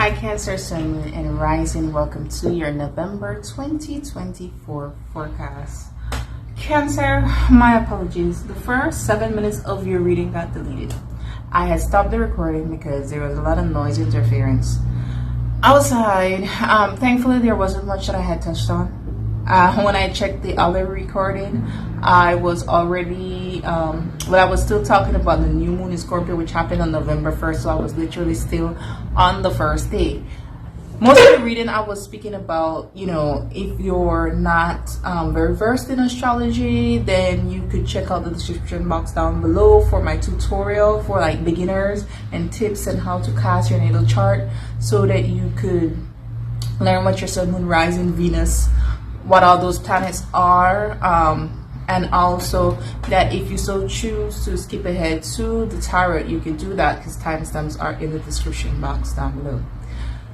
Hi Cancer, Sun, Moon, and Rising. Welcome to your November 2024 forecast. Cancer, my apologies. The first 7 minutes of your reading got deleted. I had stopped the recording because there was a lot of noise interference outside. Thankfully, there wasn't much that I had touched on. When I checked the other recording, I was already, I was still talking about the new moon in Scorpio, which happened on November 1st, so I was literally still on the first day. Most of the reading I was speaking about, if you're not very versed in astrology, then you could check out the description box down below for my tutorial for like beginners and tips on how to cast your natal chart so that you could learn what your sun, moon, rising, Venus, what all those planets are, and also that if you so choose to skip ahead to the tarot, you can do that because timestamps are in the description box down below.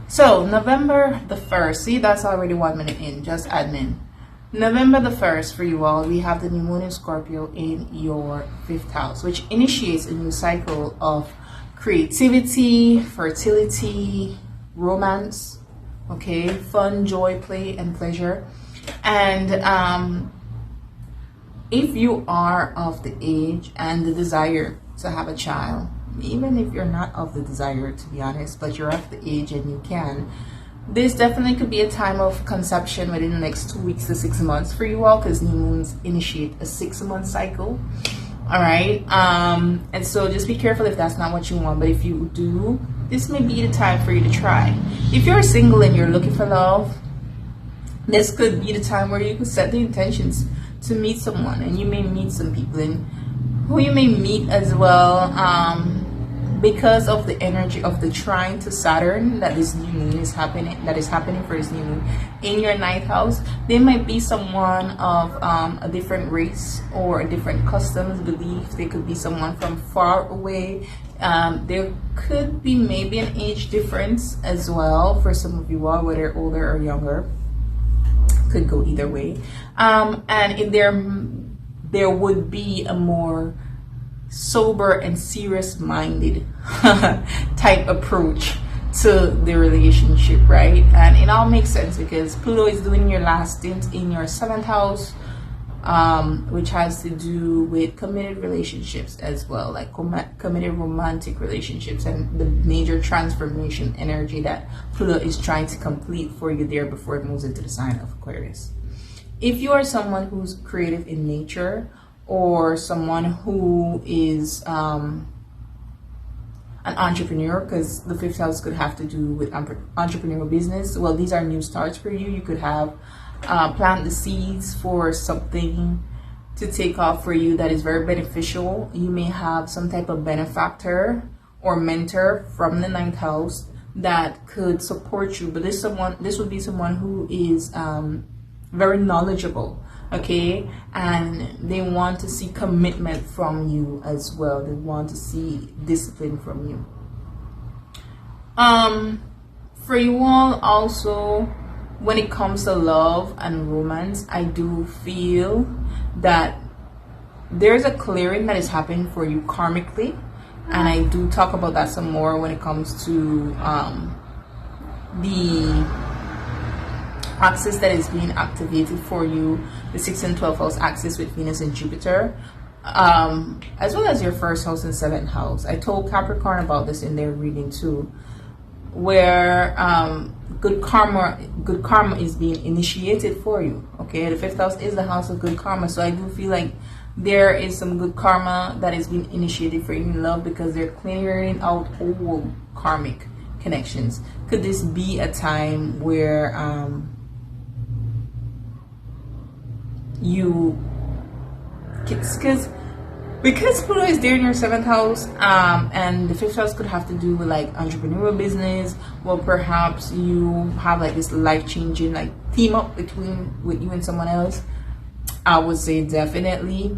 So November the 1st, see, that's already 1 minute in, just admin. November the 1st for you all, we have the new moon in Scorpio in your 5th house, which initiates a new cycle of creativity, fertility, romance, okay, fun, joy, play, and pleasure. And if you are of the age and the desire to have a child, even if you're not of the desire, to be honest, but you're of the age and you can, this definitely could be a time of conception within the next 2 weeks to 6 months for you all, because new moons initiate a 6-month cycle. All right, and so just be careful if that's not what you want, but if you do, this may be the time for you to try. If you're single and you're looking for love, this could be the time where you could set the intentions to meet someone, and you may meet some people and who you may meet as well, because of the energy of the trine to Saturn that this new moon is happening, for this new moon in your 9th house. There might be someone of a different race or a different customs, belief. They could be someone from far away. There could be maybe an age difference as well for some of you all, whether older or younger. Could go either way. And if there would be a more sober and serious minded type approach to the relationship, right? And it all makes sense because Pluto is doing your last stint in your 7th house, which has to do with committed relationships as well, like committed romantic relationships, and the major transformation energy that Pluto is trying to complete for you there before it moves into the sign of Aquarius. If you are someone who's creative in nature, or someone who is an entrepreneur, because the 5th house could have to do with entrepreneurial business, well, these are new starts for you. You could have plant the seeds for something to take off for you that is very beneficial. You may have some type of benefactor or mentor from the 9th house that could support you, but this would be someone who is very knowledgeable, okay, and they want to see commitment from you as well. They want to see discipline from you. For you all also, when it comes to love and romance, I do feel that there's a clearing that is happening for you karmically, and I do talk about that some more when it comes to the axis that is being activated for you, the 6th and 12th house axis with Venus and Jupiter, as well as your 1st house and 7th house. I told Capricorn about this in their reading too, where good karma is being initiated for you. Okay, the 5th house is the house of good karma, so I do feel like there is some good karma that is being initiated for you in love, because they're clearing out old karmic connections. Could this be a time where you, because Pluto is there in your 7th house, and the 5th house could have to do with like entrepreneurial business. Well, perhaps you have like this life-changing like team up with you and someone else. I would say definitely.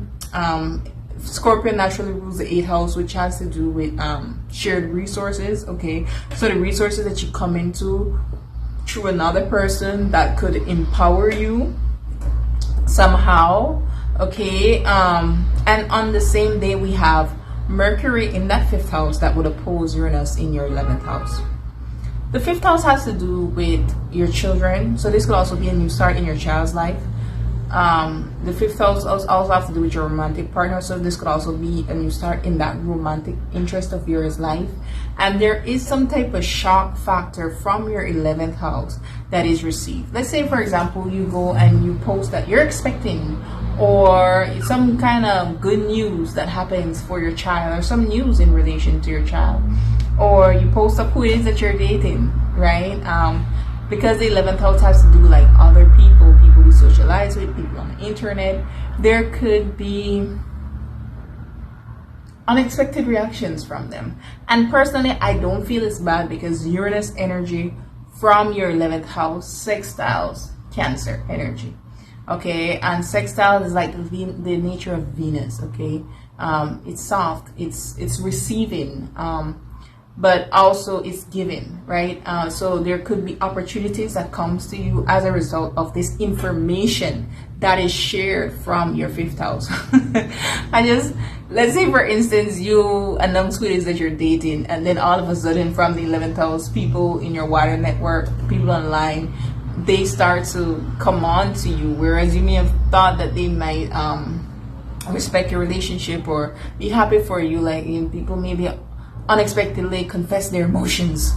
Scorpio naturally rules the 8th house, which has to do with shared resources. Okay, so the resources that you come into through another person that could empower you somehow. Okay, and on the same day we have Mercury in that 5th house that would oppose Uranus in your 11th house. The fifth house has to do with your children. So this could also be a new start in your child's life. The fifth house also have to do with your romantic partner. So this could also be a new start in that romantic interest of yours life. And there is some type of shock factor from your 11th house that is received. Let's say, for example, you go and you post that you're expecting, or some kind of good news that happens for your child, or some news in relation to your child, or you post up who it is that you're dating, right? Because the 11th house has to do like other people we socialize with, people on the internet. There could be unexpected reactions from them. And personally, I don't feel it's bad, because Uranus energy from your 11th house sextiles Cancer energy. Okay, and sextile is like the nature of Venus. Okay, it's soft, it's receiving, but also it's giving, right? So there could be opportunities that comes to you as a result of this information that is shared from your fifth house. Let's say, for instance, you announce who it is that you're dating, and then all of a sudden from the 11th house, people in your wider network, people online, they start to come on to you, whereas you may have thought that they might respect your relationship or be happy for you. Like, people maybe unexpectedly confess their emotions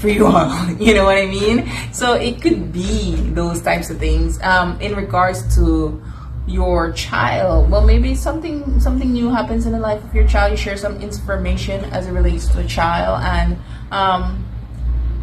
for you all. You know what I mean? So it could be those types of things. In regards to your child, well, maybe something new happens in the life of your child. You share some information as it relates to a child, and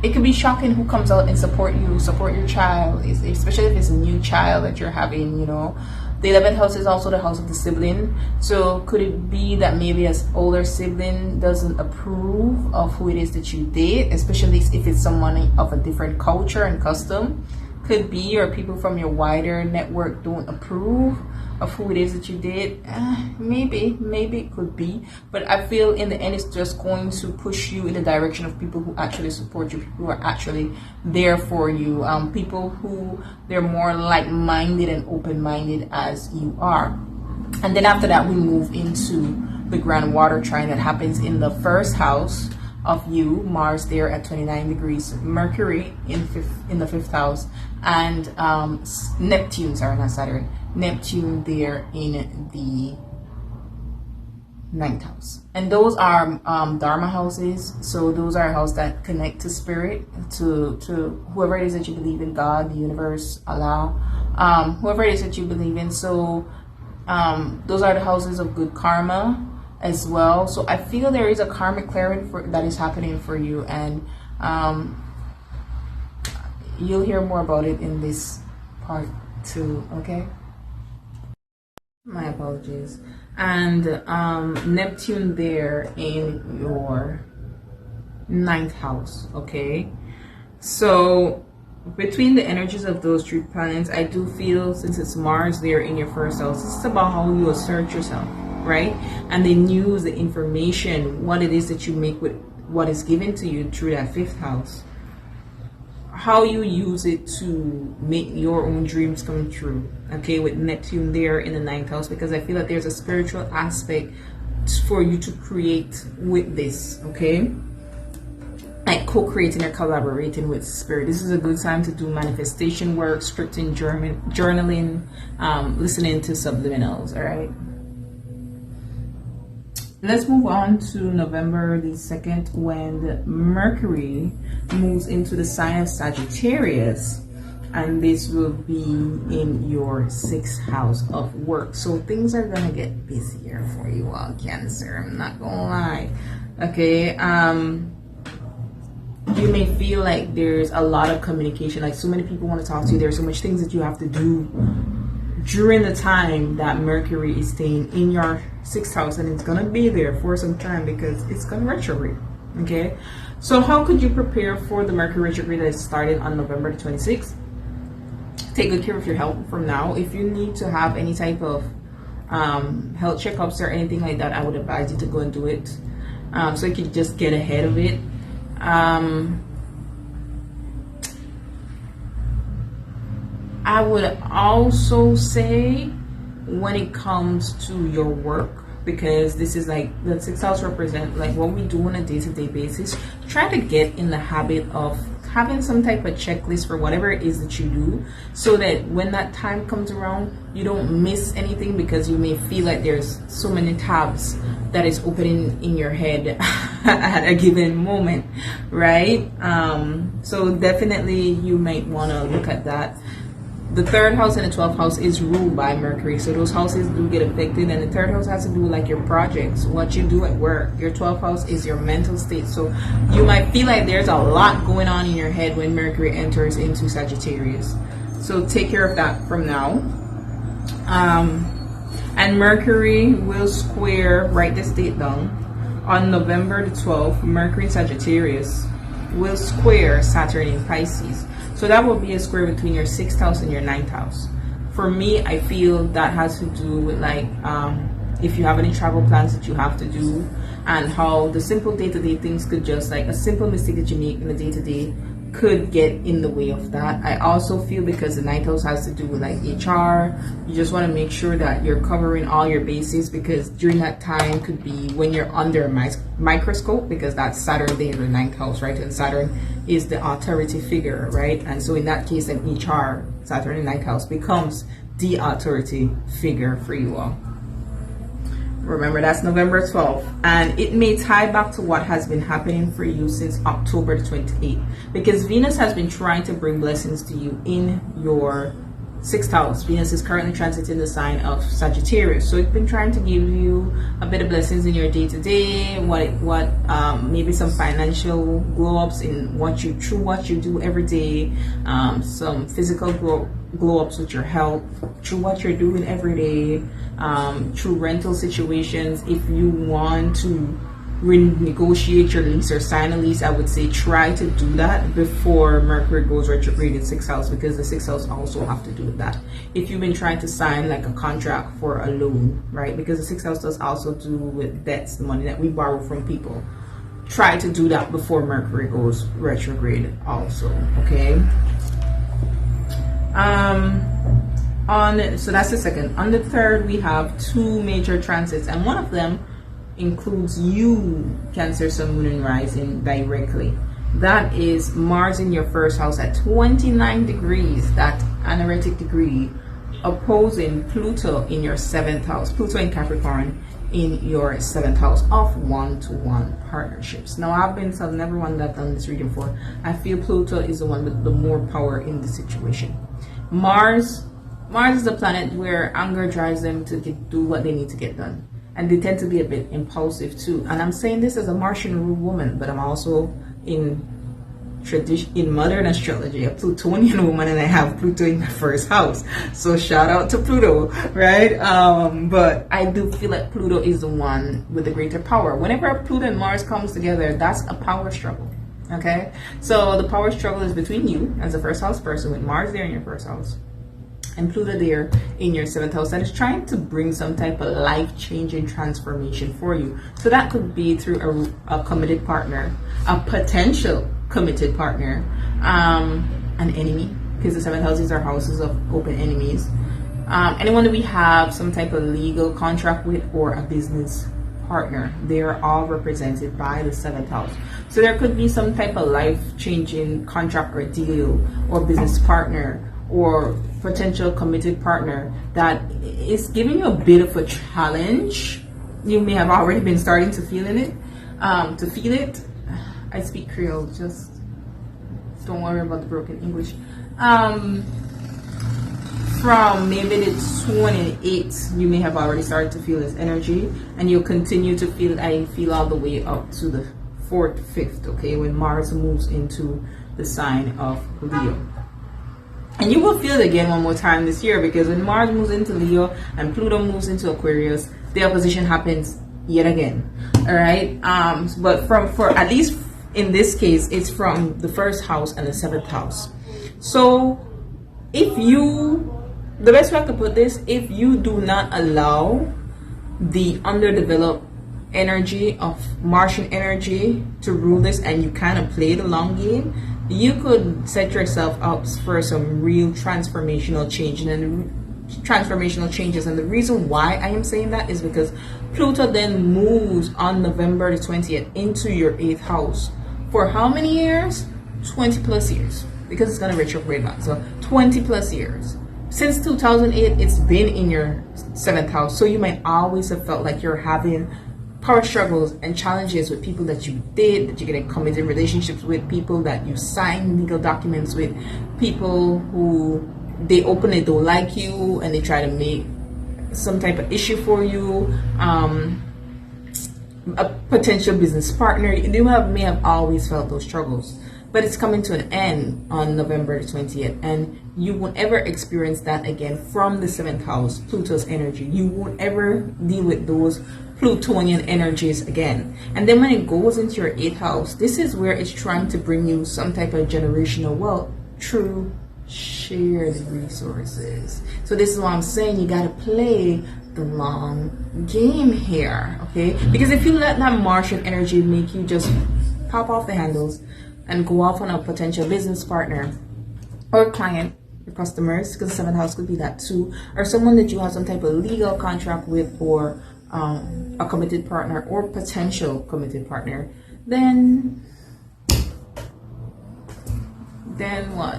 it could be shocking who comes out and support your child, especially if it's a new child that you're having, you know. The 11th house is also the house of the sibling. So could it be that maybe an older sibling doesn't approve of who it is that you date, especially if it's someone of a different culture and custom? Could be, or people from your wider network don't approve of who it is that you date. Maybe it could be, but I feel in the end it's just going to push you in the direction of people who actually support you, people who are actually there for you, people who they're more like-minded and open-minded as you are. And then after that, we move into the grand water trine that happens in the first house of you, Mars there at 29 degrees, Mercury in the fifth house, and Neptune there in the ninth house. And those are Dharma houses. So those are houses that connect to spirit, to whoever it is that you believe in, God, the universe, Allah, whoever it is that you believe in. So those are the houses of good karma as well. So I feel there is a karmic clearing that is happening for you, and you'll hear more about it in this part too. Okay, my apologies. And Neptune there in your ninth house. Okay, so between the energies of those three planets, I do feel, since it's Mars there in your first house, it's about how you assert yourself, right? And then use the information, what it is that you make with what is given to you through that fifth house, how you use it to make your own dreams come true. Okay, with Neptune there in the ninth house, because I feel that there's a spiritual aspect for you to create with this. Okay, like co-creating or collaborating with spirit. This is a good time to do manifestation work, scripting, journaling, listening to subliminals. All right, let's move on to November the 2nd, when Mercury moves into the sign of Sagittarius, and this will be in your 6th house of work. So things are gonna get busier for you all, Cancer, I'm not gonna lie. Okay, you may feel like there's a lot of communication, like so many people want to talk to you, there's so much things that you have to do during the time that Mercury is staying in your 6th house, and it's gonna be there for some time because it's gonna retrograde. Okay, so how could you prepare for the Mercury retrograde that started on November the 26th? Take good care of your health from now. If you need to have any type of health checkups or anything like that, I would advise you to go and do it, so you can just get ahead of it. I would also say, when it comes to your work, because this is like the 6th house represent like what we do on a day-to-day basis, try to get in the habit of having some type of checklist for whatever it is that you do, so that when that time comes around, you don't miss anything, because you may feel like there's so many tabs that is opening in your head at a given moment, right? So definitely you might want to look at that. The third house and the 12th house is ruled by Mercury, so those houses do get affected. And the third house has to do with like your projects, what you do at work. Your 12th house is your mental state, so you might feel like there's a lot going on in your head when Mercury enters into Sagittarius. So take care of that from now. And Mercury will square, write this date down, on November the 12th. Mercury in Sagittarius will square Saturn in Pisces. So that will be a square between your 6th house and your 9th house. For me, I feel that has to do with like if you have any travel plans that you have to do, and how the simple day-to-day things could just, like a simple mistake that you make in the day-to-day could get in the way of that. I also feel because the 9th house has to do with like HR, you just want to make sure that you're covering all your bases, because during that time could be when you're under a microscope, because that's Saturn there in the 9th house, right? And Saturn is the authority figure, right? And so in that case, then HR, Saturn in 9th house, becomes the authority figure for you all. Remember, that's November 12th, and it may tie back to what has been happening for you since October 28th, because Venus has been trying to bring blessings to you in your 6th house. Venus is currently transiting the sign of Sagittarius, so it's been trying to give you a bit of blessings in your day-to-day, maybe some financial glow-ups in what you do every day, some physical glow-ups with your health through what you're doing every day, through rental situations. If you want to renegotiate your lease or sign a lease, I would say try to do that before Mercury goes retrograde in 6th house, because the 6th house also have to do with that. If you've been trying to sign like a contract for a loan, right, because the 6th house does also do with debts, the money that we borrow from people, try to do that before Mercury goes retrograde also, okay? So that's the second. On the third, we have 2 major transits, and one of them includes you, Cancer, Sun, Moon, and Rising directly. That is Mars in your 1st house at 29 degrees, that anaretic degree, opposing Pluto in your 7th house, Pluto in Capricorn in your 7th house of one-to-one partnerships. Now, I've been telling everyone that I've done this reading for, I feel Pluto is the one with the more power in the situation. Mars is a planet where anger drives them to do what they need to get done, and they tend to be a bit impulsive too. And I'm saying this as a Martian ruled woman, but I'm also in modern astrology a Plutonian woman, and I have Pluto in my 1st house, so shout out to Pluto, right? But I do feel like Pluto is the one with the greater power. Whenever Pluto and Mars comes together, that's a power struggle, okay? So the power struggle is between you as a 1st house person with Mars there in your 1st house and Pluto there in your 7th house, that is trying to bring some type of life-changing transformation for you. So that could be through a committed partner, a potential committed partner, an enemy, because the 7th houses are houses of open enemies, anyone that we have some type of legal contract with, or a business partner. They are all represented by the 7th house. So there could be some type of life-changing contract or deal or business partner or potential committed partner that is giving you a bit of a challenge. You may have already been starting to feel it. I speak Creole, just don't worry about the broken English. From maybe the 28th, you may have already started to feel this energy, and you'll continue to feel it. I feel all the way up to the 4th, 5th, okay, when Mars moves into the sign of Leo. And you will feel it again one more time this year, because when Mars moves into Leo and Pluto moves into Aquarius, the opposition happens yet again. All right. But for at least in this case, it's from the 1st house and the 7th house. So the best way I could put this, if you do not allow the underdeveloped energy of Martian energy to rule this, and you kind of play the long game, you could set yourself up for some real transformational changes. And the reason why I am saying that is because Pluto then moves on November the 20th into your 8th house For how many years? 20 plus years, because it's going to retrograde back. So 20 plus years. Since 2008, it's been in your 7th house. So you might always have felt like you're having power struggles and challenges with people that you date, that you get in committed relationships with, people that you sign legal documents with, people who they openly don't like you and they try to make some type of issue for you, a potential business partner. You may have always felt those struggles, but it's coming to an end on November the 20th, and you won't ever experience that again from the 7th house, Pluto's energy. You won't ever deal with those Plutonian energies again. And then when it goes into your 8th house, this is where it's trying to bring you some type of generational wealth through shared resources. So this is why I'm saying you got to play the long game here, okay? Because if you let that Martian energy make you just pop off the handles and go off on a potential business partner or client, your customers, because the 7th house could be that too, or someone that you have some type of legal contract with, or a committed partner or potential committed partner, then what?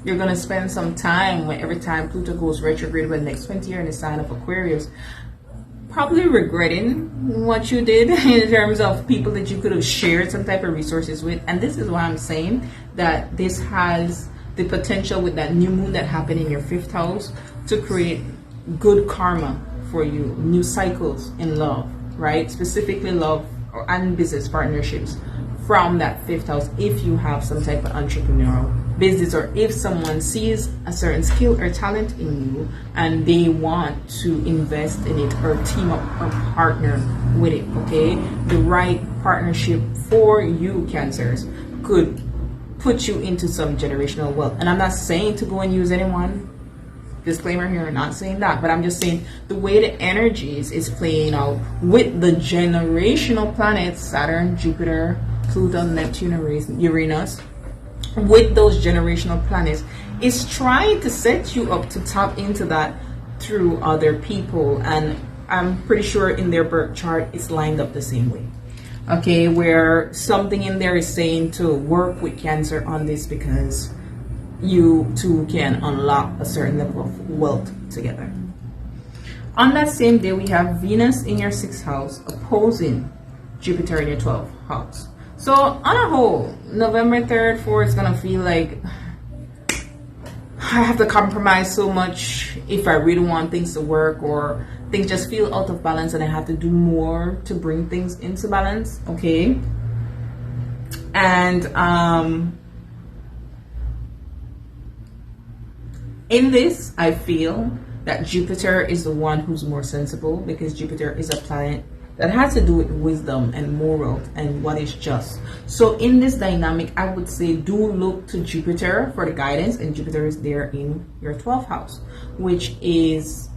You're going to spend some time, when every time Pluto goes retrograde for the next 20 years in the sign of Aquarius, probably regretting what you did in terms of people that you could have shared some type of resources with. And this is why I'm saying that this has the potential, with that new moon that happened in your 5th house, to create good karma for you, new cycles in love, right? Specifically love and business partnerships from that 5th house, if you have some type of entrepreneurial business, or if someone sees a certain skill or talent in you and they want to invest in it or team up or partner with it, okay? The right partnership for you, Cancers, could put you into some generational wealth. And I'm not saying to go and use anyone, disclaimer here, I'm not saying that, but I'm just saying the way the energies is playing out with the generational planets, Saturn, Jupiter, Pluto, Neptune, Uranus, with those generational planets, is trying to set you up to tap into that through other people. And I'm pretty sure in their birth chart it's lined up the same way, okay, where something in there is saying to work with Cancer on this, because you two can unlock a certain level of wealth together. On that same day, we have Venus in your 6th house opposing Jupiter in your 12th house. So on a whole, November 3rd, 4th is gonna feel like I have to compromise so much if I really want things to work, or things just feel out of balance and I have to do more to bring things into balance, okay? And in this, I feel that Jupiter is the one who's more sensible, because Jupiter is a planet that has to do with wisdom and moral and what is just. So in this dynamic, I would say do look to Jupiter for the guidance, and Jupiter is there in your 12th house, which is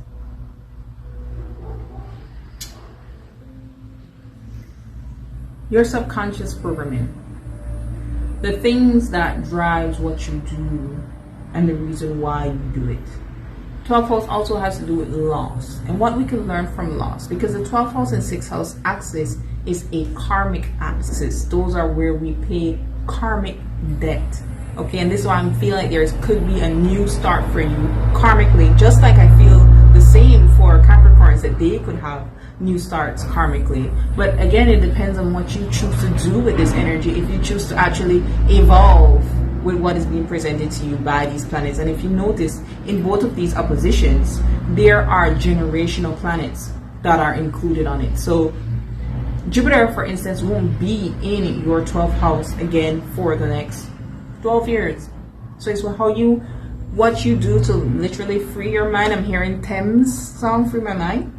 your subconscious programming, the things that drives what you do and the reason why you do it. 12th house also has to do with loss and what we can learn from loss, because the 12th house and 6th house axis is a karmic axis. Those are where we pay karmic debt, okay? And this is why I'm feeling like there could be a new start for you karmically, just like I feel the same for Capricorns, that they could have new starts karmically. But again, it depends on what you choose to do with this energy. If you choose to actually evolve with what is being presented to you by these planets. And if you notice, in both of these oppositions, there are generational planets that are included on it. So Jupiter, for instance, won't be in your 12th house again for the next 12 years. So it's what you do to literally free your mind. I'm hearing Thames song, Free My Mind.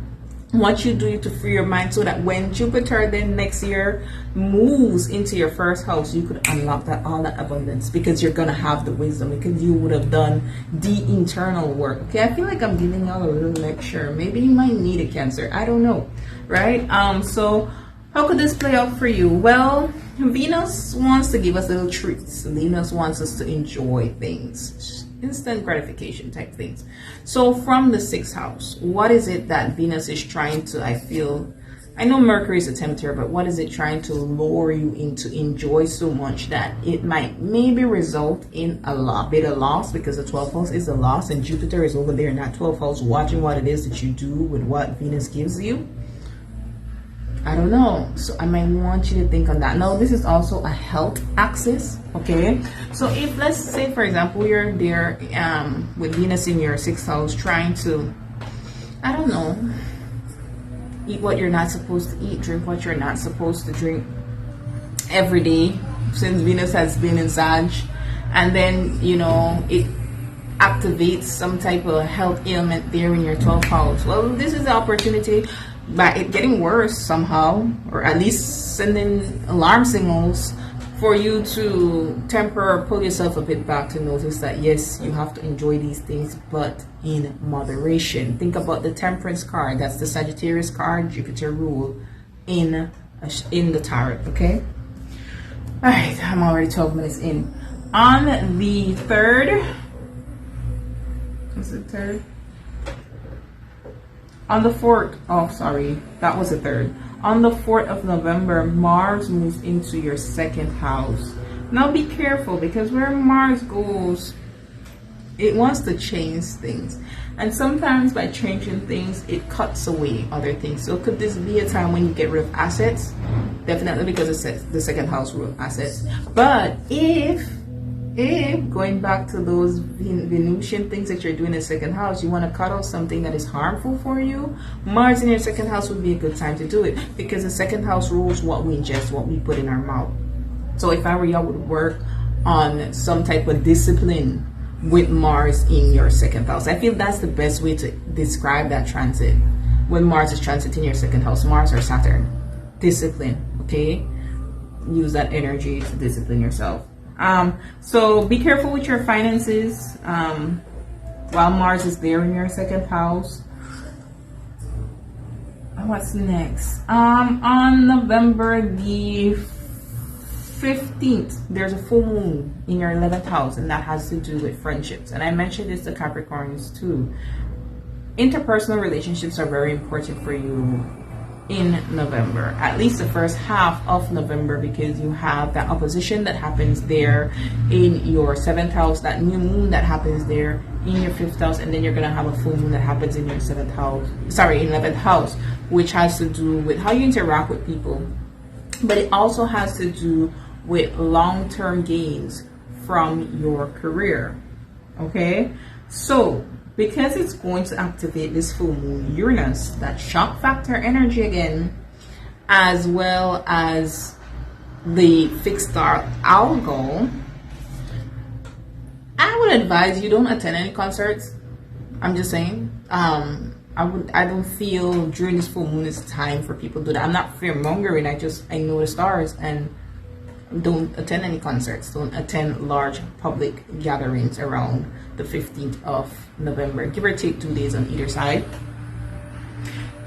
What you do to free your mind, so that when Jupiter then next year moves into your 1st house, you could unlock all that abundance, because you're gonna have the wisdom, because you would have done the internal work. Okay, I feel like I'm giving y'all a little lecture. Maybe you might need a Cancer, I don't know, right? So how could this play out for you? Well, Venus wants to give us little treats. Venus wants us to enjoy things, instant gratification type things. So from the 6th house, what is it that Venus is trying to, I feel, I know Mercury is a tempter, but what is it trying to lure you into enjoy so much that it might maybe result in a bit of loss, because the 12th house is a loss and Jupiter is over there in that 12th house watching what it is that you do with what Venus gives you. I don't know. So I might want you to think on that. Now, this is also a health axis, okay? So if, let's say, for example, you're there with Venus in your 6th house trying to, I don't know, eat what you're not supposed to eat, drink what you're not supposed to drink every day, since Venus has been in Sag, and then, you know, it activates some type of health ailment there in your 12th house. Well, this is the opportunity, by it getting worse somehow, or at least sending alarm signals, for you to pull yourself a bit back to notice that yes, you have to enjoy these things, but in moderation. Think about the Temperance card. That's the Sagittarius card, Jupiter rule in the tarot. Okay. All right. I'm already 12 minutes in. On the 3rd. What's the 3rd? On the 4th. Oh, sorry. That was the 3rd. On the 4th of November, Mars moves into your 2nd house. Now be careful, because where Mars goes, it wants to change things. And sometimes by changing things, it cuts away other things. So could this be a time when you get rid of assets? Definitely, because the 2nd house rule assets. But if going back to those Venusian things that you're doing in the 2nd house, you want to cut off something that is harmful for you, Mars in your 2nd house would be a good time to do it, because the 2nd house rules what we ingest, what we put in our mouth. So if I were you, I would work on some type of discipline with Mars in your 2nd house. I feel that's the best way to describe that transit. When Mars is transiting your 2nd house, Mars or Saturn, discipline, okay? Use that energy to discipline yourself. So be careful with your finances while Mars is there in your 2nd house. What's next? On November the 15th, there's a full moon in your 11th house, and that has to do with friendships. And I mentioned this to Capricorns too. Interpersonal relationships are very important for you in November, at least the first half of November, because you have that opposition that happens there in your 7th house, that new moon that happens there in your 5th house, and then you're going to have a full moon that happens in your 11th house, which has to do with how you interact with people, but it also has to do with long-term gains from your career. Okay, so because it's going to activate this full moon, Uranus, that shock factor energy again, as well as the fixed star Algol, I would advise you don't attend any concerts. I'm just saying. I don't feel during this full moon it's time for people to do that. I'm not fear mongering. I know the stars, and don't attend any concerts. Don't attend large public gatherings around the 15th of November. Give or take 2 days on either side.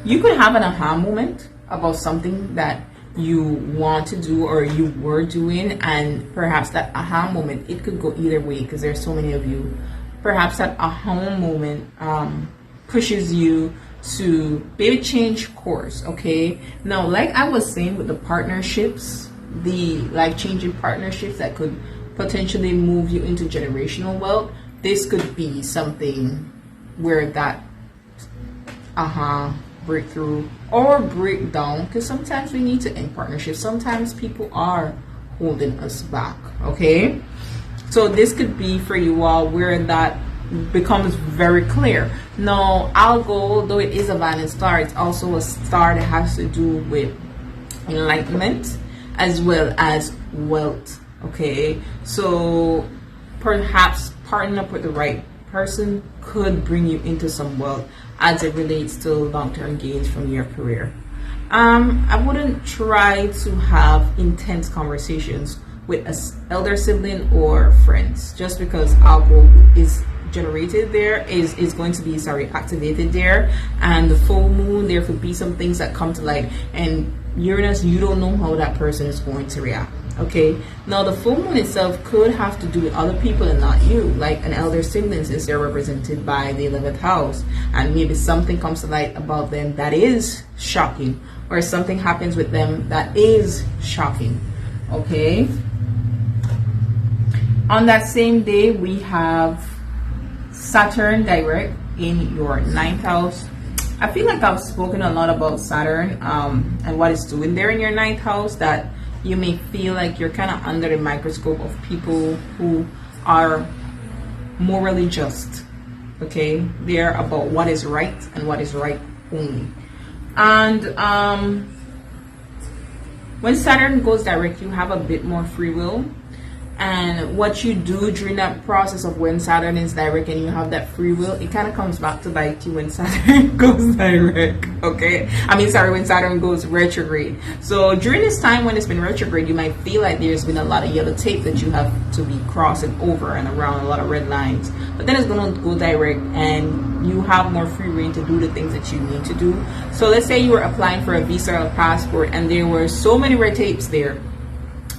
You could have an aha moment about something that you want to do or you were doing, and perhaps that aha moment, it could go either way because there's so many of you. Perhaps that aha moment pushes you to maybe change course. Okay, now like I was saying with the partnerships, the life-changing partnerships that could potentially move you into generational wealth, this could be something where that breakthrough or breakdown, because sometimes we need to end partnerships. Sometimes people are holding us back. Okay, so this could be for you all where that becomes very clear. Now, Algol, though it is a Vanna star, it's also a star that has to do with enlightenment as well as wealth. Okay, so perhaps partnering up with the right person could bring you into some wealth as it relates to long-term gains from your career. I wouldn't try to have intense conversations with an elder sibling or friends, just because Algol is generated there, is going to be activated there, and the full moon, there could be some things that come to light, and Uranus, you don't know how that person is going to react. Okay, now the full moon itself could have to do with other people and not you, like an elder sibling, since they're represented by the 11th house, and maybe something comes to light about them that is shocking, or something happens with them that is shocking. Okay, on that same day we have Saturn direct in your 9th house. I feel like I've spoken a lot about Saturn and what it's doing there in your 9th house, that you may feel like you're kind of under the microscope of people who are morally just. Okay, they're about what is right and what is right only. And when Saturn goes direct, you have a bit more free will. And what you do during that process of when Saturn is direct and you have that free will, it kind of comes back to bite you when Saturn goes direct. Okay, when Saturn goes retrograde. So during this time when it's been retrograde, you might feel like there's been a lot of yellow tape that you have to be crossing over and around, a lot of red lines. But then it's going to go direct and you have more free reign to do the things that you need to do. So let's say you were applying for a visa or a passport and there were so many red tapes there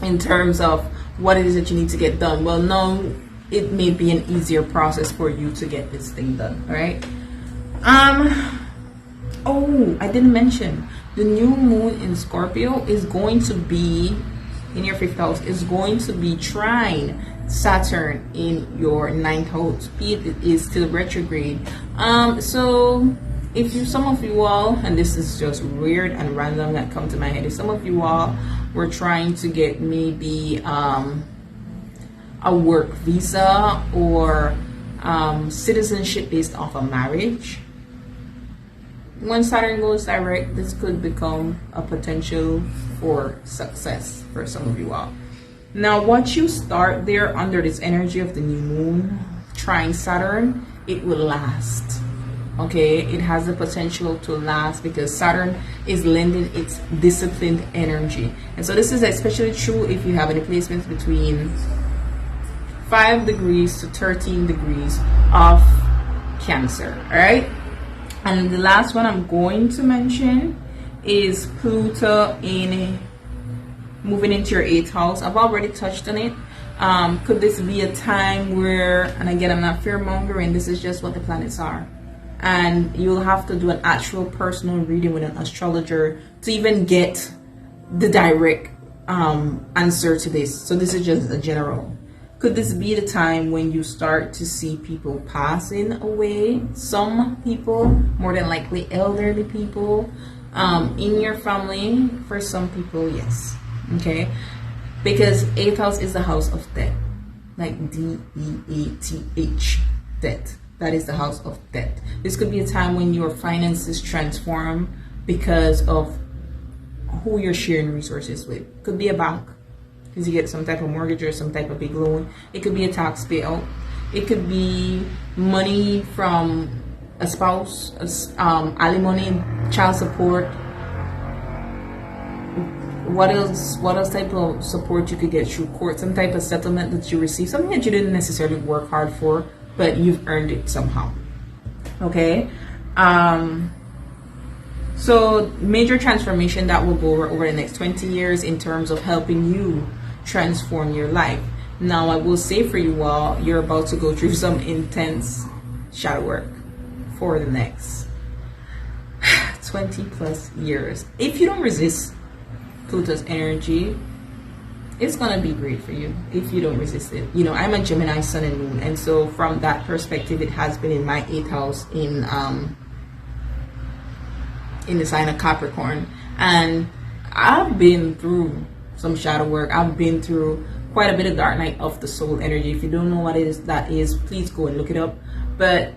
in terms of what it is that you need to get done. Well, now it may be an easier process for you to get this thing done. All right. Oh, I didn't mention the new moon in Scorpio is going to be in your 5th house, is going to be trine Saturn in your 9th house. It is still retrograde. So if you, some of you all, and this is just weird and random that come to my head, if some of you all were trying to get maybe a work visa or citizenship based off a marriage, when Saturn goes direct, this could become a potential for success for some of you all. Now, once you start there under this energy of the new moon trying Saturn, it will last. Okay, it has the potential to last because Saturn is lending its disciplined energy. And so this is especially true if you have any placements between 5 degrees to 13 degrees of Cancer. All right, and the last one I'm going to mention is Pluto in moving into your 8th house. I've already touched on it. Could this be a time where, and again, I'm not fear mongering, this is just what the planets are. And you'll have to do an actual personal reading with an astrologer to even get the direct answer to this. So this is just a general. Could this be the time when you start to see people passing away? Some people, more than likely elderly people, in your family. For some people, yes. Okay, because 8th house is the house of death, like D-E-A-T-H, death. That is the house of death. This could be a time when your finances transform because of who you're sharing resources with. Could be a bank, because you get some type of mortgage or some type of big loan. It could be a tax payout. It could be money from a spouse, alimony, child support. What else type of support you could get through court? Some type of settlement that you receive, something that you didn't necessarily work hard for, but you've earned it somehow. Okay, so major transformation that will go over the next 20 years in terms of helping you transform your life. Now, I will say for you all, you're about to go through some intense shadow work for the next 20 plus years. If you don't resist Pluto's energy, it's gonna be great for you if you don't resist it. You know, I'm a Gemini sun and moon, and so from that perspective, it has been in my 8th house in the sign of Capricorn, and I've been through some shadow work. I've been through quite a bit of dark night of the soul energy. If you don't know what that is, please go and look it up. But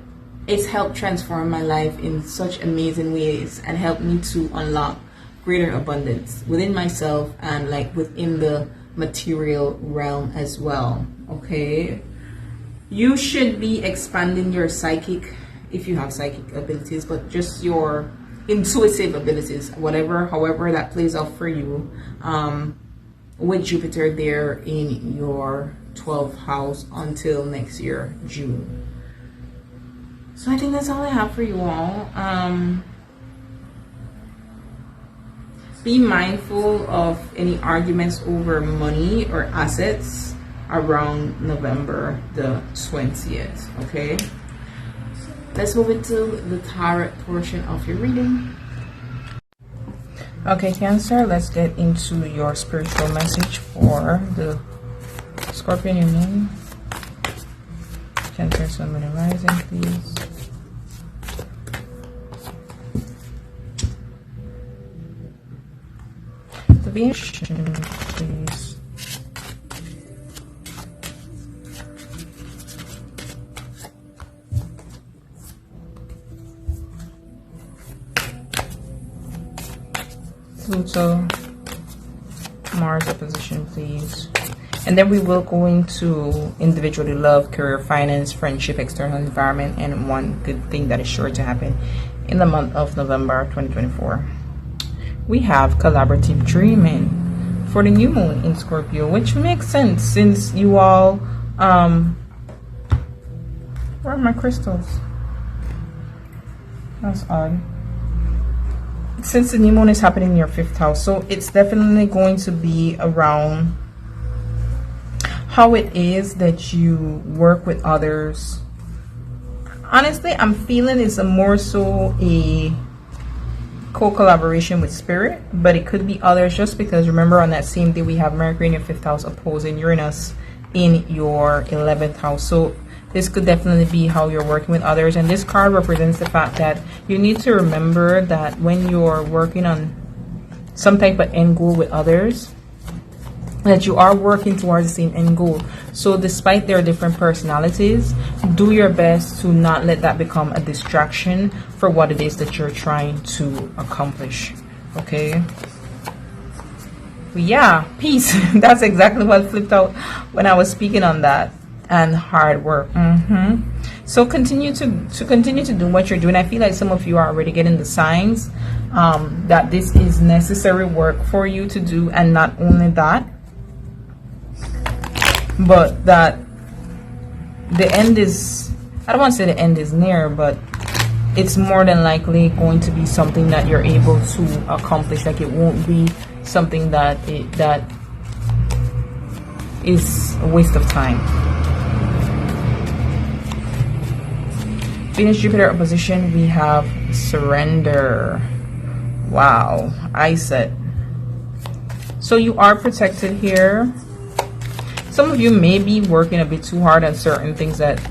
it's helped transform my life in such amazing ways and helped me to unlock greater abundance within myself and like within the material realm as well. Okay, you should be expanding your psychic, if you have psychic abilities, but just your intuitive abilities, however that plays out for you, with Jupiter there in your 12th house until next year, June. So I think that's all I have for you all. Be mindful of any arguments over money or assets around November the 20th. Okay, let's move into the tarot portion of your reading. Okay, Cancer, let's get into your spiritual message for the Scorpion new moon. Cancer, Sun, Moon, and Rising, please. The Venus, please. Pluto, Mars opposition, please. And then we will go into individually love, career, finance, friendship, external environment, and one good thing that is sure to happen in the month of November 2024. We have collaborative dreaming for the new moon in Scorpio, which makes sense since you all, where are my crystals? That's odd. Since the new moon is happening in your 5th house, so it's definitely going to be around how it is that you work with others. Honestly, I'm feeling it's more so a co-collaboration with spirit, but it could be others, just because remember on that same day we have Mercury in your 5th house opposing Uranus in your 11th house. So this could definitely be how you're working with others, and this card represents the fact that you need to remember that when you're working on some type of end goal with others, that you are working towards the same end goal. So despite their different personalities, do your best to not let that become a distraction for what it is that you're trying to accomplish. Okay, but yeah, peace. That's exactly what flipped out when I was speaking on that. And hard work. So continue to do what you're doing. I feel like some of you are already getting the signs that this is necessary work for you to do, and not only that, but that the end is, I don't want to say the end is near, but it's more than likely going to be something that you're able to accomplish. Like, it won't be something that is a waste of time. Venus Jupiter opposition, we have surrender. Wow, I said. So you are protected here. Some of you may be working a bit too hard on certain things that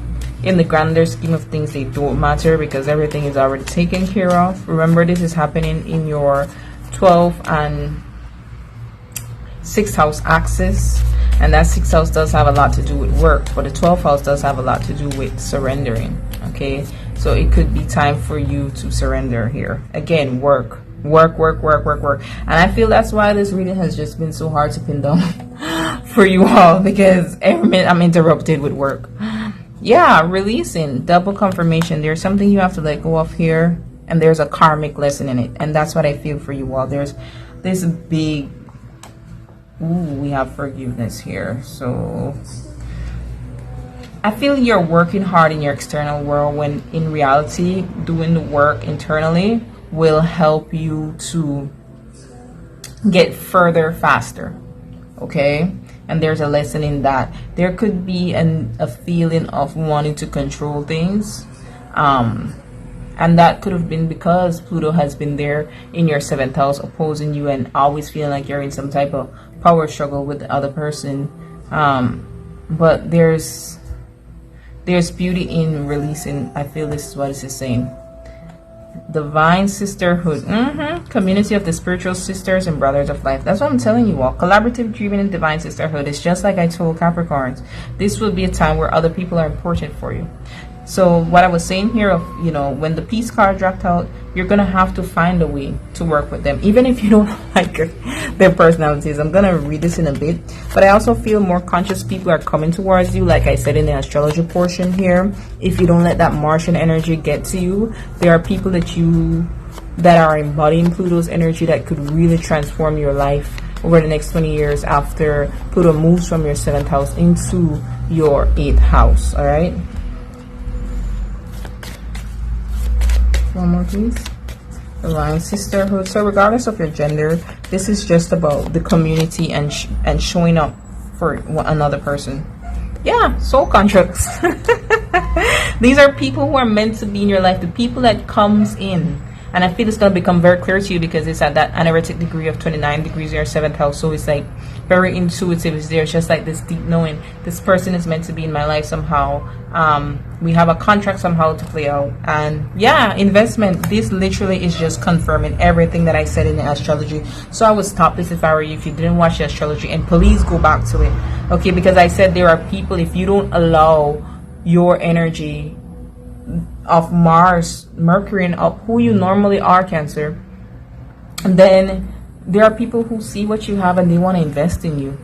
in the grander scheme of things they don't matter, because everything is already taken care of. Remember, this is happening in your 12th and 6th house axis, and that 6th house does have a lot to do with work, but the 12th house does have a lot to do with surrendering. Okay, so it could be time for you to surrender here. Again, work. And I feel that's why this reading has just been so hard to pin down for you all, because every minute I'm interrupted with work. Yeah, releasing, double confirmation. There's something you have to let go of here, and there's a karmic lesson in it, and that's what I feel for you all. There's this big, we have forgiveness here. So I feel you're working hard in your external world, when in reality doing the work internally will help you to get further faster. Okay, and there's a lesson in that. There could be a feeling of wanting to control things, and that could have been because Pluto has been there in your 7th house opposing you, and always feeling like you're in some type of power struggle with the other person. But there's beauty in releasing. I feel this is what this is saying. Divine sisterhood, community of the spiritual sisters and brothers of life. That's what I'm telling you all. Collaborative dreaming and divine sisterhood is just like I told Capricorns. This will be a time where other people are important for you. So what I was saying here of, when the peace card dropped out, you're going to have to find a way to work with them, even if you don't like their personalities. I'm going to read this in a bit, but I also feel more conscious people are coming towards you, like I said in the astrology portion here. If you don't let that Martian energy get to you, there are people that are embodying Pluto's energy that could really transform your life over the next 20 years after Pluto moves from your 7th house into your 8th house. All right. One more, please. Divine sisterhood. So regardless of your gender, this is just about the community and showing up for another person. Yeah, soul contracts. These are people who are meant to be in your life, the people that comes in. And I feel it's going to become very clear to you because it's at that anaretic degree of 29 degrees in your 7th house. So it's like very intuitive. It's there. It's just like this deep knowing. This person is meant to be in my life somehow. We have a contract somehow to play out. And yeah, investment. This literally is just confirming everything that I said in the astrology. So I would stop this if I were you, if you didn't watch the astrology. And please go back to it. Okay, because I said there are people, if you don't allow your energy of Mars, Mercury, and up who you normally are, Cancer, and then there are people who see what you have and they want to invest in you.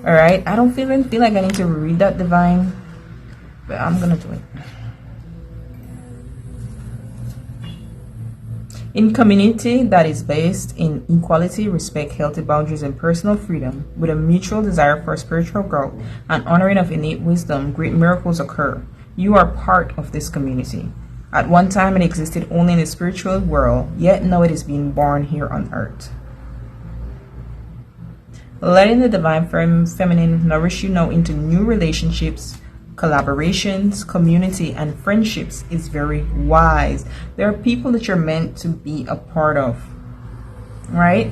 All right, I don't feel like I need to read that, divine, but I'm gonna do it. In community that is based in equality, respect, healthy boundaries, and personal freedom, with a mutual desire for spiritual growth and honoring of innate wisdom, great miracles occur. You are part of this community. At one time it existed only in the spiritual world, yet now it is being born here on earth. Letting the divine feminine nourish you now into new relationships, collaborations, community, and friendships is very wise. There are people that you're meant to be a part of, right?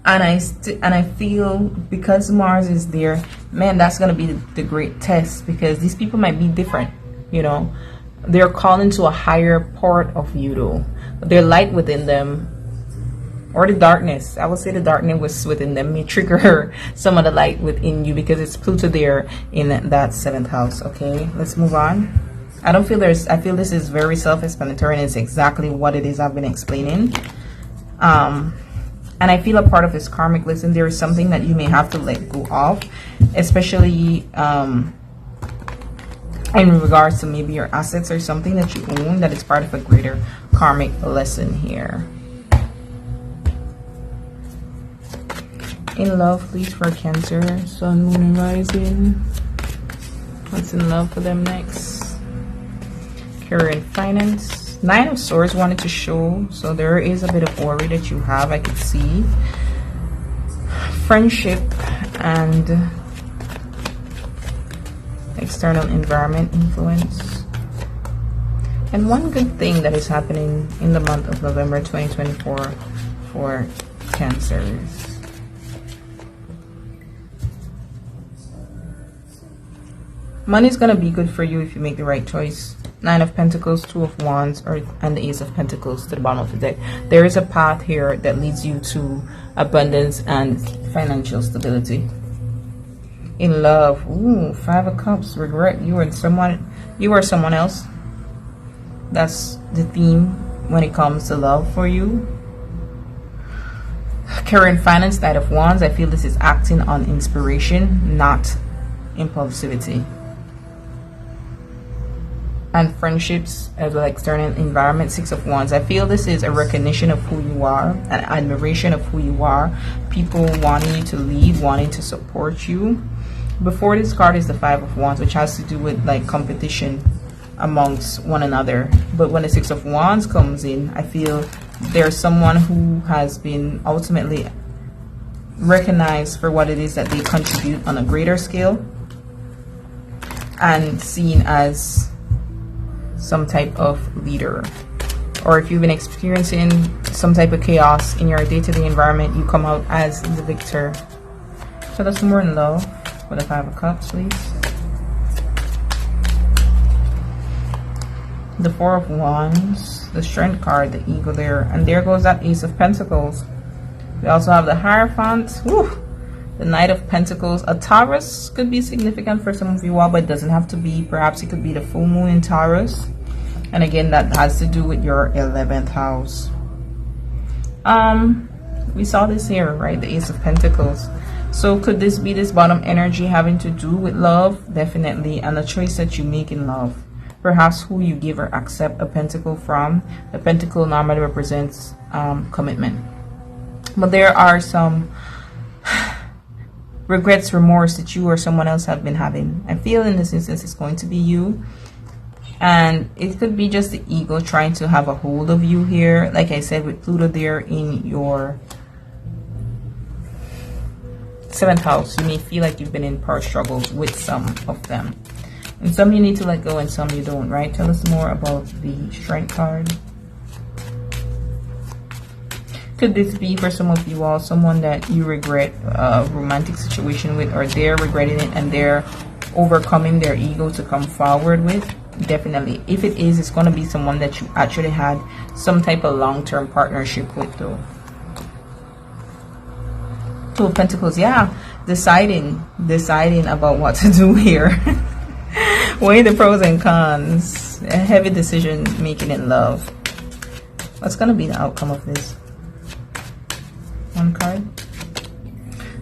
And I feel because Mars is there, man, that's going to be the great test, because these people might be different, you know. They're called into a higher part of you, though. Their light within them, or the darkness, I would say the darkness within them may trigger some of the light within you, because it's Pluto there in that 7th house. Okay, let's move on. I feel this is very self-explanatory, and it's exactly what it is I've been explaining. And I feel a part of this karmic lesson, there is something that you may have to let go of, especially in regards to maybe your assets or something that you own that is part of a greater karmic lesson here. In love, please, for Cancer, Sun, Moon, and Rising. What's in love for them next? Career and finance. 9 of Swords wanted to show, so there is a bit of worry that you have, I could see. Friendship and external environment influence. And one good thing that is happening in the month of November 2024 for Cancers. Money is going to be good for you if you make the right choice. 9 of Pentacles, 2 of Wands, and the Ace of Pentacles to the bottom of the deck. There is a path here that leads you to abundance and financial stability. In love, ooh, 5 of Cups, regret. You are someone else. That's the theme when it comes to love for you. Career and finance, Knight of Wands. I feel this is acting on inspiration, not impulsivity. And friendships as well, external environment, 6 of Wands. I feel this is a recognition of who you are, an admiration of who you are, people wanting you to lead, wanting to support you. Before this card is the 5 of Wands, which has to do with like competition amongst one another. But when the 6 of Wands comes in, I feel there's someone who has been ultimately recognized for what it is that they contribute on a greater scale and seen as some type of leader. Or if you've been experiencing some type of chaos in your day-to-day environment, you come out as the victor. So that's more in love for the 5 of Cups, please. The 4 of Wands, the Strength card, the Eagle there, and there goes that Ace of Pentacles. We also have the Hierophant. Whew. The Knight of Pentacles. A Taurus could be significant for some of you all, but it doesn't have to be. Perhaps it could be the full moon in Taurus. And again, that has to do with your 11th house. We saw this here, right? The Ace of Pentacles. So could this be this bottom energy having to do with love? Definitely. And the choice that you make in love. Perhaps who you give or accept a pentacle from. The pentacle normally represents commitment. But there are some regrets, remorse that you or someone else have been having. I feel in this instance it's going to be you. And it could be just the ego trying to have a hold of you here. Like I said, with Pluto there in your 7th house, you may feel like you've been in power struggles with some of them. And some you need to let go and some you don't, right? Tell us more about the Strength card. Could this be for some of you all someone that you regret a romantic situation with, or they're regretting it and they're overcoming their ego to come forward with? Definitely. If it is, it's going to be someone that you actually had some type of long-term partnership with, though. 2 of Pentacles, yeah. Deciding about what to do here. Weigh the pros and cons. A heavy decision making in love. What's going to be the outcome of this? 1 card.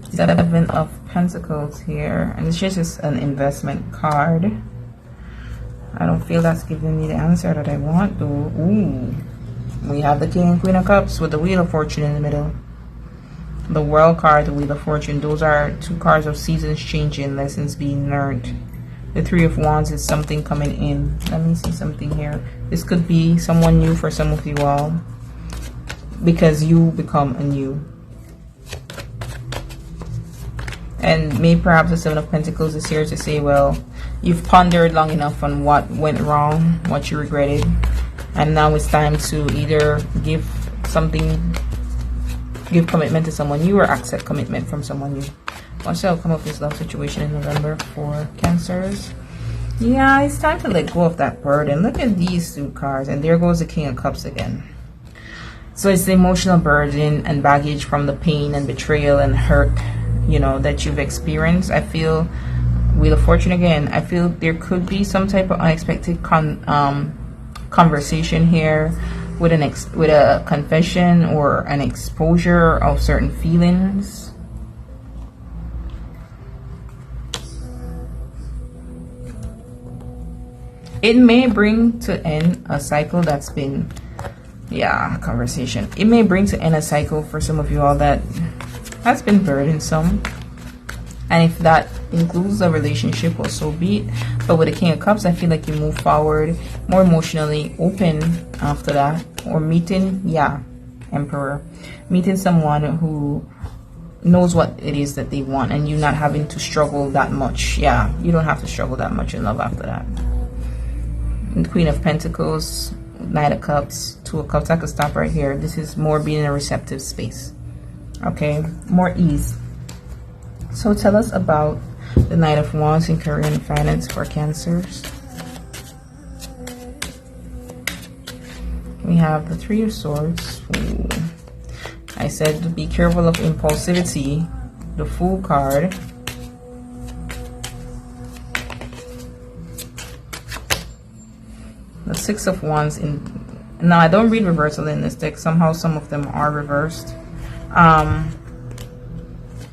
7 of Pentacles here, and it's just an investment card. I don't feel that's giving me the answer that I want, though. Ooh, we have the King and Queen of Cups with the Wheel of Fortune in the middle. The World card, the Wheel of Fortune. Those are 2 cards of seasons changing, lessons being learned. The 3 of Wands is something coming in. Let me see something here. This could be someone new for some of you all, because you become anew. And maybe perhaps the 7 of Pentacles is here to say, well, you've pondered long enough on what went wrong, what you regretted, and now it's time to either give commitment to someone new or accept commitment from someone new. What's the outcome of this love situation in November for Cancers? Yeah, it's time to let go of that burden. Look at these 2 cards, and there goes the King of Cups again. So it's the emotional burden and baggage from the pain and betrayal and hurt, you know, that you've experienced. I feel Wheel of Fortune again. I feel there could be some type of unexpected conversation here with a confession or an exposure of certain feelings. It may bring to end a cycle that's been, yeah, conversation. It may bring to end a cycle for some of you all that has been burdensome. And if that includes a relationship, well, so be it. But with the King of Cups, I feel like you move forward more emotionally open after that. Or meeting, yeah, Emperor. Meeting someone who knows what it is that they want, and you not having to struggle that much. Yeah, you don't have to struggle that much in love after that. And Queen of Pentacles, Knight of Cups, 2 of Cups. I could stop right here. This is more being in a receptive space. Okay, more ease. So tell us about the Knight of Wands in career and finance for Cancers. We have the 3 of Swords. Ooh. I said to be careful of impulsivity. The Fool card. The 6 of Wands in. Now I don't read reversal in this deck. Somehow some of them are reversed.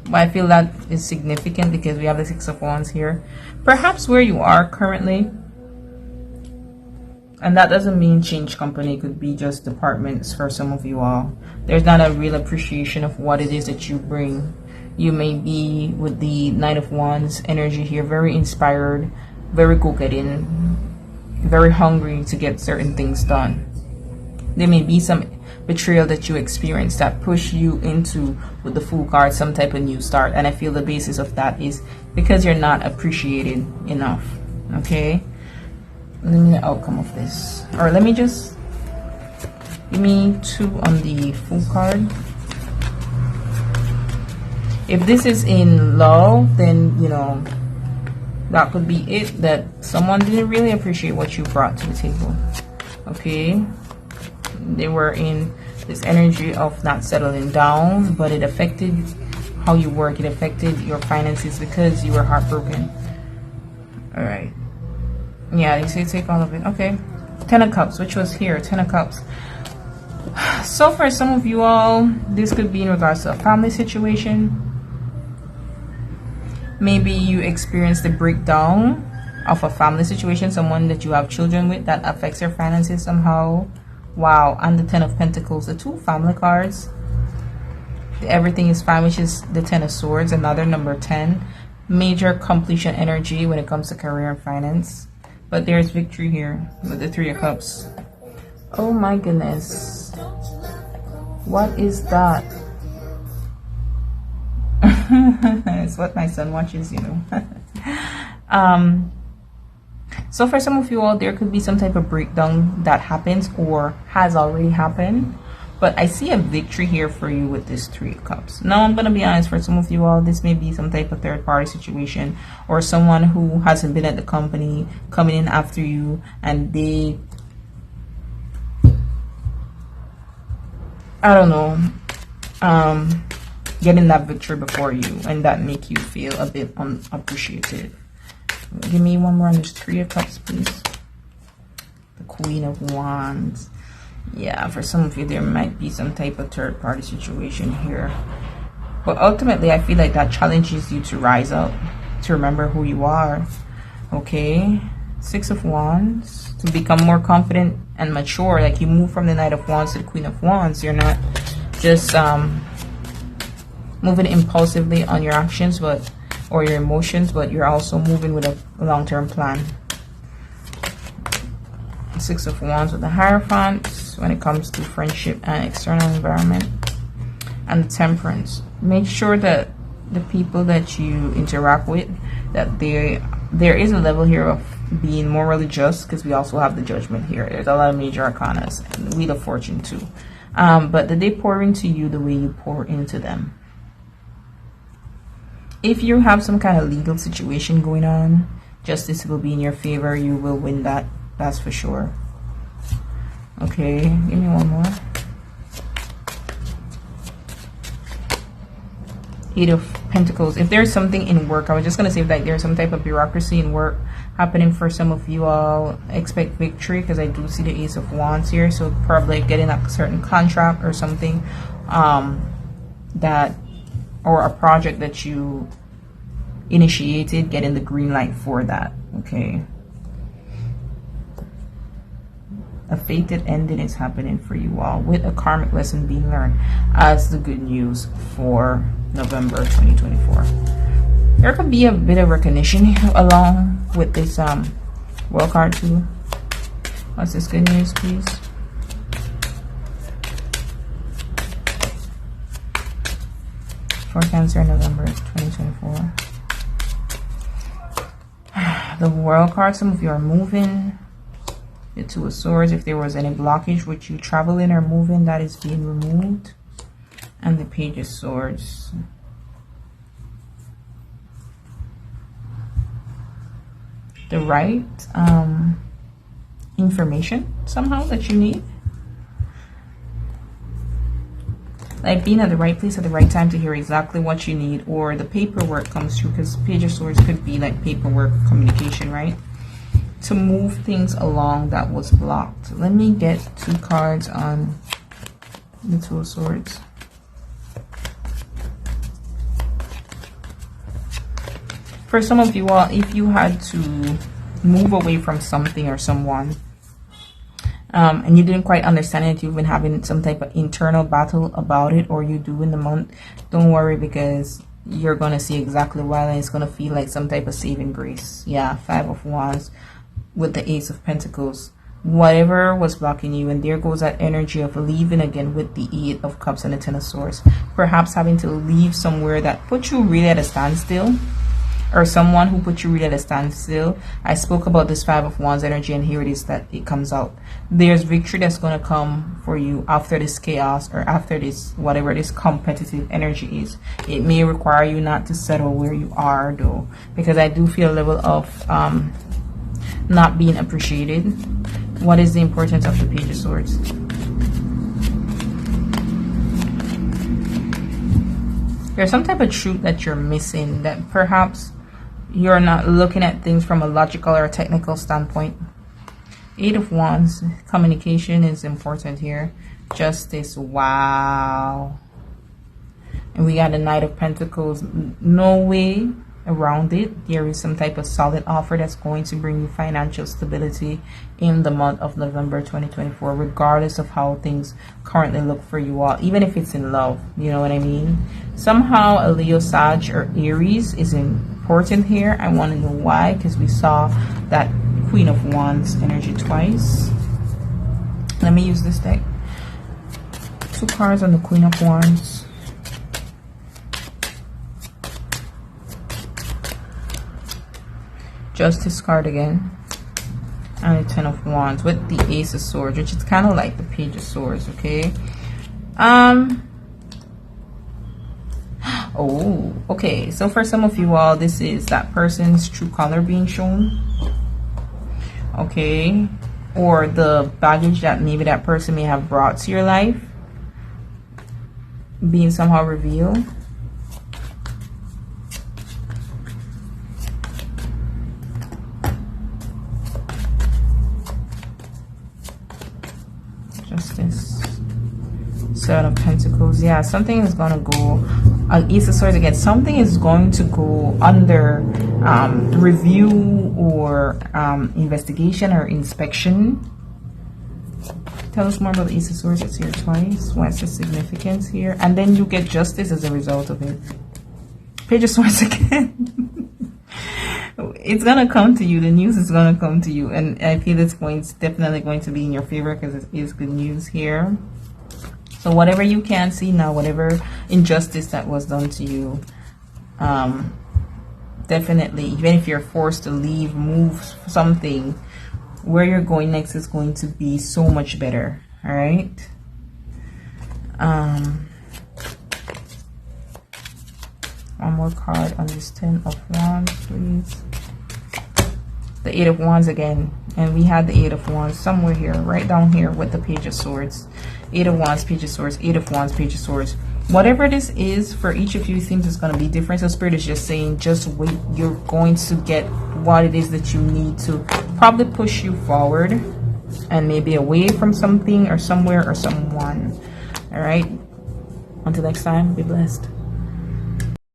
But I feel that is significant because we have the 6 of Wands here. Perhaps where you are currently, and that doesn't mean change company, it could be just departments for some of you all. There's not a real appreciation of what it is that you bring. You may be, with the Knight of Wands energy here, very inspired, very go-getting, very hungry to get certain things done. There may be some betrayal that you experience that push you into, with the Fool card, some type of new start. And I feel the basis of that is because you're not appreciated enough. Okay, let me the outcome of this, or let me just give me 2 on the Fool card. If this is in love, then you know that could be it, that someone didn't really appreciate what you brought to the table. Okay, they were in this energy of not settling down, but it affected how you work. It affected your finances because you were heartbroken. All right, yeah, they say take all of it. Okay, 10 of Cups, which was here, 10 of Cups. So for some of you all, this could be in regards to a family situation. Maybe you experienced the breakdown of a family situation, someone that you have children with, that affects your finances somehow. Wow, and the 10 of Pentacles, the 2 family cards. The Everything is Fine, which is the 10 of Swords, another number 10. Major completion energy when it comes to career and finance. But there's victory here with the Three of Cups. Oh my goodness. What is that? It's what my son watches, you know. So for some of you all, there could be some type of breakdown that happens or has already happened. But I see a victory here for you with this Three of Cups. Now, I'm going to be honest, for some of you all, this may be some type of third-party situation or someone who hasn't been at the company coming in after you, and they, I don't know, getting that victory before you, and that make you feel a bit unappreciated. Give me one more on this Three of Cups, please. The Queen of Wands. Yeah, for some of you, there might be some type of third-party situation here. But ultimately, I feel like that challenges you to rise up, to remember who you are. Okay? Six of Wands. To become more confident and mature. Like you move from the Knight of Wands to the Queen of Wands. You're not just moving impulsively on your actions, but or your emotions, but you're also moving with a long-term plan. Six of Wands with the Hierophant when it comes to friendship and external environment. And the Temperance. Make sure that the people that you interact with, that there is a level here of being morally just, because we also have the Judgment here. There's a lot of major arcanas and the Wheel of Fortune too. But that they pour into you the way you pour into them. If you have some kind of legal situation going on, justice will be in your favor. You will win that. That's for sure. Okay, give me one more. Eight of Pentacles. If there's something in work, I was just going to say that there's some type of bureaucracy in work happening for some of you all. Expect victory, because I do see the Ace of Wands here. So probably getting a certain contract or something that, or a project that you initiated, getting the green light for that. Okay. A fated ending is happening for you all, with a karmic lesson being learned as the good news for November 2024. There could be a bit of recognition along with this World card too. What's this good news, please? For Cancer, November 2024. The World card, some of you are moving. The Two of Swords, if there was any blockage with you traveling or moving, that is being removed. And the Page of Swords. The right information somehow that you need. Like being at the right place at the right time to hear exactly what you need, or the paperwork comes through, because Page of Swords could be like paperwork, communication, right? To move things along that was blocked. Let me get two cards on the Two of Swords. For some of you all, if you had to move away from something or someone, and you didn't quite understand it, you've been having some type of internal battle about it, or you do in the month, don't worry, because you're going to see exactly why, and it's going to feel like some type of saving grace. Yeah, Five of Wands with the Ace of Pentacles. Whatever was blocking you, and there goes that energy of leaving again with the Eight of Cups and the Ten of Swords. Perhaps having to leave somewhere that put you really at a standstill, or someone who put you really at a standstill. I spoke about this Five of Wands energy, and here it is that it comes out. There's victory that's going to come for you after this chaos, or after this, whatever this competitive energy is. It may require you not to settle where you are though, because I do feel a level of not being appreciated. What is the importance of the Page of Swords? There's some type of truth that you're missing, that perhaps you're not looking at things from a logical or a technical standpoint. Eight of Wands, communication is important here. Justice, wow. And we got the Knight of Pentacles. No way around it. There is some type of solid offer that's going to bring you financial stability in the month of November 2024, regardless of how things currently look for you all, even if it's in love, you know what I mean? Somehow a Leo, Sag, or Aries is important here. I want to know why, because we saw that Queen of Wands energy twice. Let me use this deck. 2 cards on the Queen of Wands. Justice card again. And the 10 of Wands with the Ace of Swords, which is kind of like the Page of Swords, okay? Oh, okay. So for some of you all, this is that person's true color being shown. Okay. Or the baggage that maybe that person may have brought to your life being somehow revealed. Justice. 7 of Pentacles. Yeah, something is going to go, Ace of Swords again, something is going to go under review or investigation or inspection. Tell us more about the Ace of Swords. It's here twice. What's the significance here? And then you get justice as a result of it. Page of Swords again. It's going to come to you. The news is going to come to you. And I feel it's definitely going to be in your favor because it is good news here. So whatever you can see now, whatever injustice that was done to you, definitely, even if you're forced to leave, move something, where you're going next is going to be so much better. All right. One more card on this 10 of Wands, please. The 8 of Wands again. And we had the 8 of Wands somewhere here, right down here with the Page of Swords. 8 of Wands, Page of Swords, 8 of Wands, Page of Swords. Whatever this is for each of you, seems it's going to be different. So Spirit is just saying, just wait. You're going to get what it is that you need to probably push you forward and maybe away from something or somewhere or someone. All right. Until next time, be blessed.